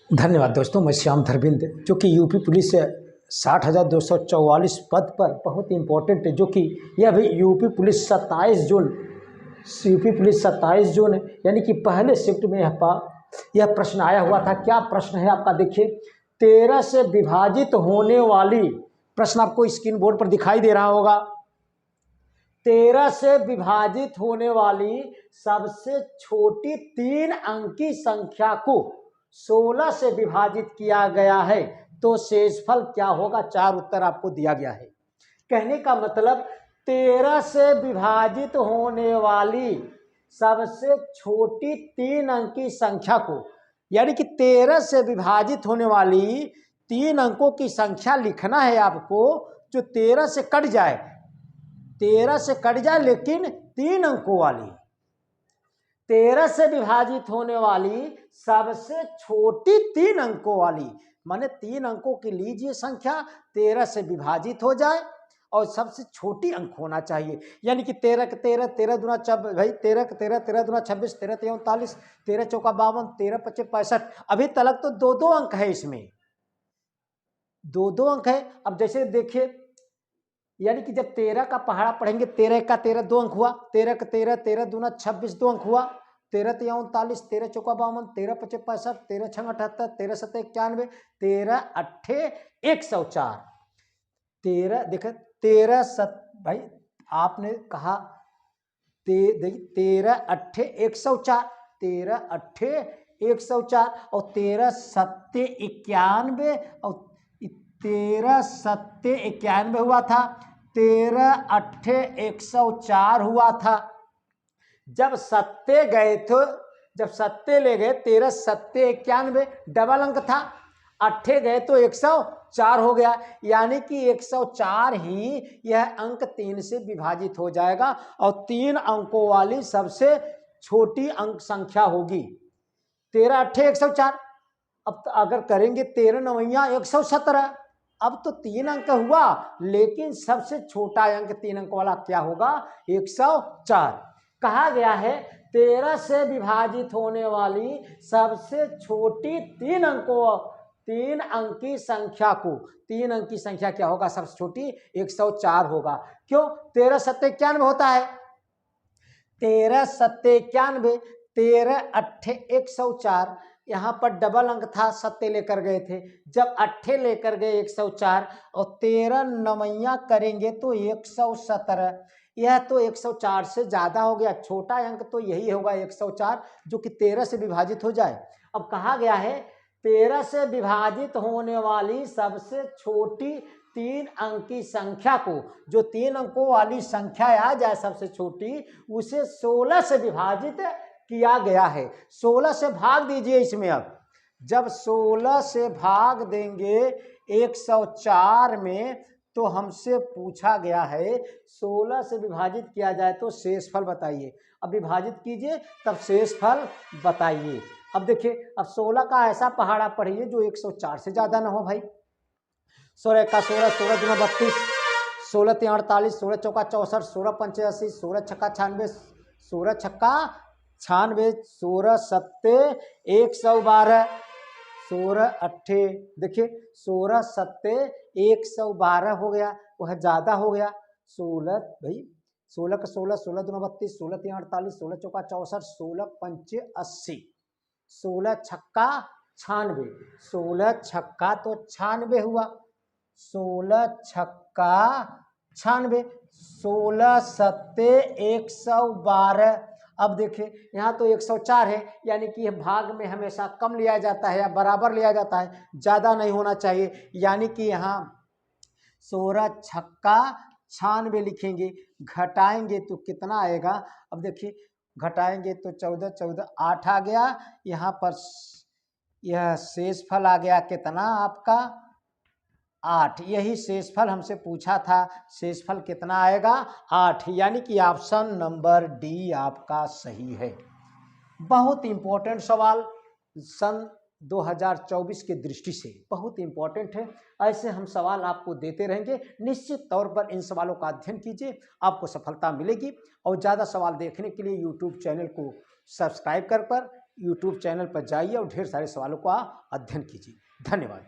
धन्यवाद दोस्तों। मैं श्याम धर्मेंद्र, जो कि यूपी पुलिस से 60,244 पद पर बहुत इंपॉर्टेंट है, जो कि यह भी यूपी पुलिस 27 जून यानी कि पहले शिफ्ट में यह प्रश्न आया हुआ था। क्या प्रश्न है आपका, देखिए। 13 से विभाजित होने वाली, प्रश्न आपको स्क्रीन बोर्ड पर दिखाई दे रहा होगा। 13 से विभाजित होने वाली सबसे छोटी 3 अंकी संख्या को 16 से विभाजित किया गया है तो शेषफल क्या होगा। 4 उत्तर आपको दिया गया है। कहने का मतलब 13 से विभाजित होने वाली सबसे छोटी 3 अंकी संख्या को, यानी कि 13 से विभाजित होने वाली 3 अंकों की संख्या लिखना है आपको, जो 13 से कट जाए, 13 से कट जाए लेकिन 3 अंकों वाली। 13 से विभाजित होने वाली सबसे छोटी 3 अंकों वाली, माने 3 अंकों की लीजिए संख्या 13 से विभाजित हो जाए और सबसे छोटी अंक होना चाहिए। यानी कि 13 के 13, 13 दूना 24 भाई, 13 के 13, 13 दूना 26, 13 तेरह 39, 13 चौका 52, 13 पच्चे 65। अभी तक तो 2-2 अंक है, इसमें 2-2 अंक है। अब जैसे देखिए, यानी कि जब 13 का पहाड़ा पढ़ेंगे, 13 का 13 2 अंक हुआ, 13 का 13, 13 दूना 26 2 अंक हुआ, 13 तेरह 39, 13 चौका 52, 13 पच्चे 65, 13 छंग 78, 13 सत्ते 91, 13 अट्ठे 104। 13 देख, 13 भाई आपने कहा देखिए 13 अट्ठे 104, 13 अट्ठे 104 और 13 सत्ते 91 और 13 सत्ते 91 हुआ था, 13 अट्ठे 104 हुआ था। जब सत्ते गए थे, जब सत्ते ले गए, 13 सत्ते 91 डबल अंक था, अट्ठे गए तो 104 हो गया। यानी कि 104 ही यह अंक 3 से विभाजित हो जाएगा और 3 अंकों वाली सबसे छोटी अंक संख्या होगी। 13 अट्ठे 104। अब अगर करेंगे 13 नवैया 117। अब तो 3 अंक हुआ, लेकिन सबसे छोटा अंक 3 अंक वाला क्या होगा, 104। कहा गया है 13 से विभाजित होने वाली सबसे छोटी 3 अंकी संख्या को, 3 अंकी संख्या क्या होगा, सबसे छोटी 104 होगा। क्यों, 13 सत्ते 91 होता है, 13 सत्ते 91, 13 अट्ठे 104। यहाँ पर डबल अंक था, सत्ते लेकर गए थे, जब अट्ठे लेकर गए 104 और 13 नवैया करेंगे तो 117। यह तो 104 से ज्यादा हो गया, छोटा अंक तो यही होगा 104, जो कि 13 से विभाजित हो जाए। अब कहा गया है 13 से विभाजित होने वाली सबसे छोटी 3 अंकी संख्या को, जो 3 अंकों वाली संख्या आ जाए सबसे छोटी, उसे 16 से विभाजित किया गया है। 16 से भाग दीजिए इसमें। अब जब 16 से भाग देंगे 104 में, तो हमसे पूछा गया है 16 से विभाजित किया जाए तो शेषफल बताइए। अब विभाजित कीजिए तब शेषफल बताइए। अब देखिए, अब 16 का ऐसा पहाड़ा पढ़िए जो 104 से ज्यादा ना हो भाई। 16 का 16, 16 दूना 32, 16 तीन 48, 16 चौका 64, 16 पंचे 80, 16 छक्का 96, 16 छक्का 96, 16 सत्ते 112, 16 अट्ठे, देखिए 16 सत्ते 112 हो गया, वह ज्यादा हो गया। 16 भाई, 16 का 16, 16 दूना 32, 16 तीन 48, 16 चौका 64, 16 पंचे 80, 16 छक्का 96, 16 छक्का तो 96 हुआ, 16 छक्का 96, 16 सत्ते 112। अब देखिए यहाँ तो 104 है, यानी कि भाग में हमेशा कम लिया जाता है या बराबर लिया जाता है, ज्यादा नहीं होना चाहिए। यानी कि यहाँ 16 छक्का 96 लिखेंगे, घटाएंगे तो कितना आएगा। अब देखिए घटाएंगे तो 14 14 8 आ गया। यहाँ पर यह शेषफल आ गया कितना आपका, 8। यही शेषफल हमसे पूछा था, शेषफल कितना आएगा, 8। यानी कि ऑप्शन नंबर डी आपका सही है। बहुत इंपॉर्टेंट सवाल, सन 2024 के दृष्टि से बहुत इंपॉर्टेंट है। ऐसे हम सवाल आपको देते रहेंगे। निश्चित तौर पर इन सवालों का अध्ययन कीजिए, आपको सफलता मिलेगी। और ज़्यादा सवाल देखने के लिए यूट्यूब चैनल को सब्सक्राइब कर यूट्यूब चैनल पर जाइए और ढेर सारे सवालों का अध्ययन कीजिए। धन्यवाद।